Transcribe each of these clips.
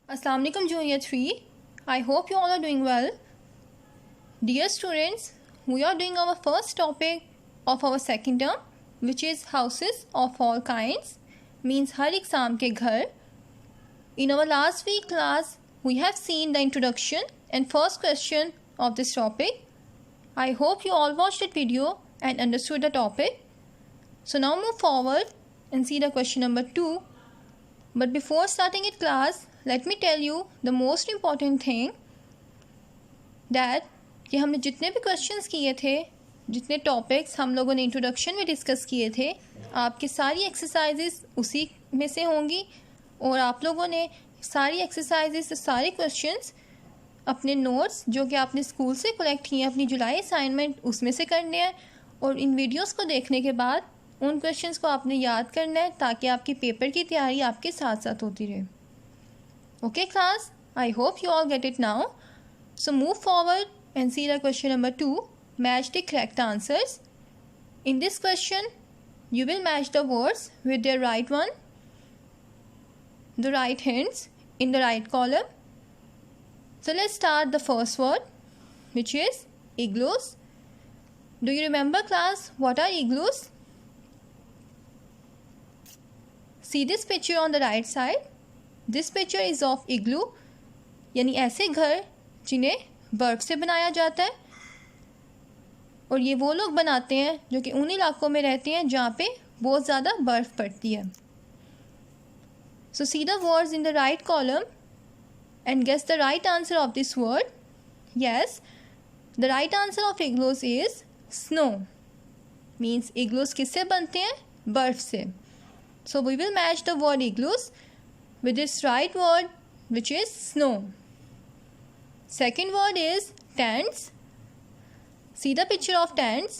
Assalamu alaikum Junior 3. I hope you all are doing well. Dear students, we are doing our first topic of our second term, which is houses of all kinds, means har exam ke ghar. In our last week class, we have seen the introduction and first question of this topic. I hope you all watched that video and understood the topic. So now move forward and see the question number 2. But before starting it class, let me tell you the most important thing that कि हमने जितने भी questions किए थे, जितने topics हम लोगों ने इंट्रोडक्शन में डिस्कस किए थे, आपकी सारी एक्सरसाइजेस उसी में से होंगी और आप लोगों ने सारी एक्सरसाइजेस सारे क्वेश्चंस अपने नोट्स जो कि आपने स्कूल से कलेक्ट किए अपनी जुलाई असाइनमेंट उसमें से करने हैं और इन वीडियोस को देखने के बाद उन क्वेश्चंस को आपने याद करना है ताकि आपकी पेपर की तैयारी आपके साथ साथ होती रहे. Okay class, I hope you all get it now. So move forward and see the question number 2. Match the correct answers. In this question, you will match the words with their right one, the right hints in the right column. So let's start the first word, which is igloos. Do you remember class, what are igloos? See this picture on the right side. This picture is of igloo यानी ऐसे घर जिन्हें बर्फ़ से बनाया जाता है और ये वो लोग बनाते हैं जो कि उन इलाकों में रहते हैं जहाँ पे बहुत ज़्यादा बर्फ़ पड़ती है. So see the words in the right column and guess the right answer of this word. Yes, the right answer of igloos is snow. Means igloos किससे बनते हैं? बर्फ़ से. So we will match the word igloos with its right word, which is snow. Second word is tents. See the picture of tents.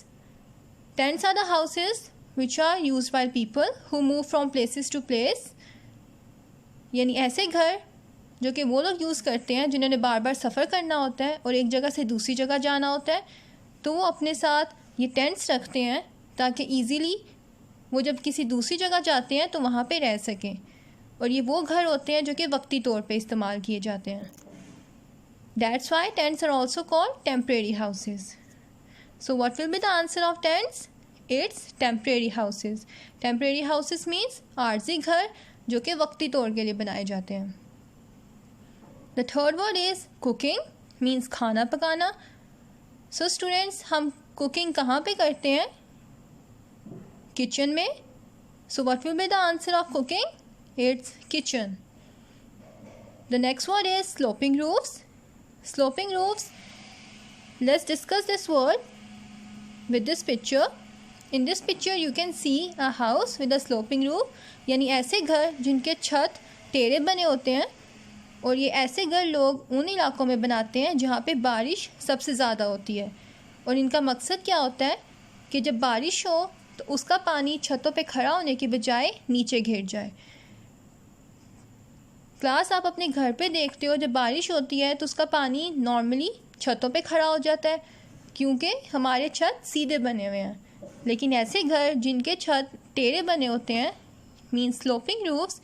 Tents are the houses which are used by people who move from places to place. यानी ऐसे घर जो कि वो लोग use करते हैं जिन्होंने बार बार सफ़र करना होता है और एक जगह से दूसरी जगह जाना होता है, तो वो अपने साथ ये टेंट्स रखते हैं ताकि ईज़िली वो जब किसी दूसरी जगह जाते हैं तो वहाँ पे रह सकें. और ये वो घर होते हैं जो कि वक्ती तौर पे इस्तेमाल किए जाते हैं. That's why tents are also called temporary houses. So what will be the answer of tents? It's temporary houses. Temporary houses means आर्जी घर जो कि वक्ती तौर के लिए बनाए जाते हैं. The third word is cooking, means खाना पकाना. So students, हम cooking कहाँ पे करते हैं? किचन में. So what will be the answer of cooking? It's kitchen. The next word is sloping roofs. Sloping roofs. Let's discuss this word with this picture. In this picture you can see a house with a sloping roof. यानी ऐसे घर जिनके छत टेढ़े बने होते हैं और ये ऐसे घर लोग उन इलाकों में बनाते हैं जहाँ पे बारिश सबसे ज़्यादा होती है और इनका मकसद क्या होता है कि जब बारिश हो तो उसका पानी छतों पे खड़ा होने के बजाय नीचे गिर जाए. क्लास आप अपने घर पे देखते हो जब बारिश होती है तो उसका पानी नॉर्मली छतों पे खड़ा हो जाता है क्योंकि हमारे छत सीधे बने हुए हैं. लेकिन ऐसे घर जिनके छत टेढ़े बने होते हैं मीन स्लोपिंग रूफ्स,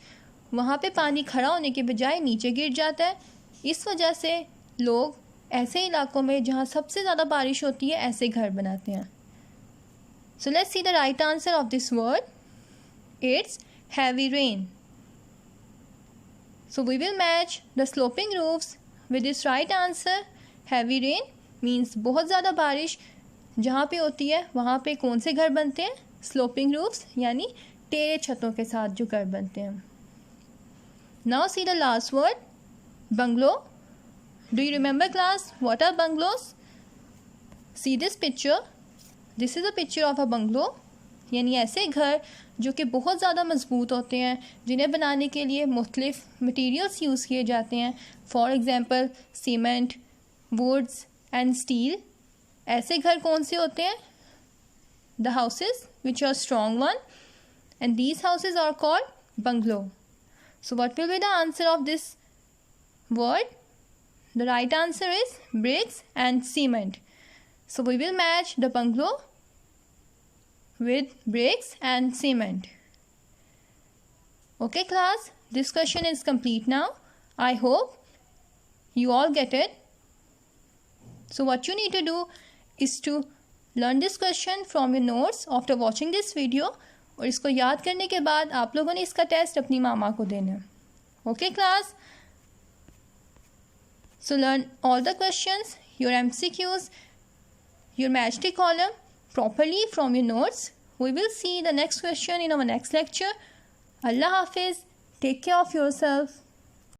वहाँ पे पानी खड़ा होने के बजाय नीचे गिर जाता है. इस वजह से लोग ऐसे इलाकों में जहाँ सबसे ज़्यादा बारिश होती है ऐसे घर बनाते हैं. So let's see the right answer of this word. It's heavy rain. So we will match the sloping roofs with this right answer. Heavy rain means बहुत ज़्यादा बारिश जहाँ पे होती है वहाँ पे कौन से घर बनते हैं? Sloping roofs यानी टेढ़े छतों के साथ जो घर बनते हैं. Now see the last word, bungalow. Do you remember class what are bungalows? See this picture. This is a picture of a bungalow. यानी ऐसे घर जो कि बहुत ज़्यादा मज़बूत होते हैं जिन्हें बनाने के लिए मुख्तलिफ़ मटीरियल्स यूज़ किए जाते हैं. For example cement, woods and steel. ऐसे घर कौन से होते हैं? The houses which are strong one and these houses are called bungalow. So what will be the answer of this word? The right answer is bricks and cement. So we will match the bungalow with bricks and cement. Okay class, this question is complete now. I hope you all get it. So what you need to do is to learn this question from your notes after watching this video. और इसको याद करने के बाद आप लोगों ने इसका टेस्ट अपनी मामा को देना है. Okay class? So learn all the questions, your MCQs, your matchstick column properly from your notes. We will see the next question in our next lecture. Allah Hafiz. Take care of yourself.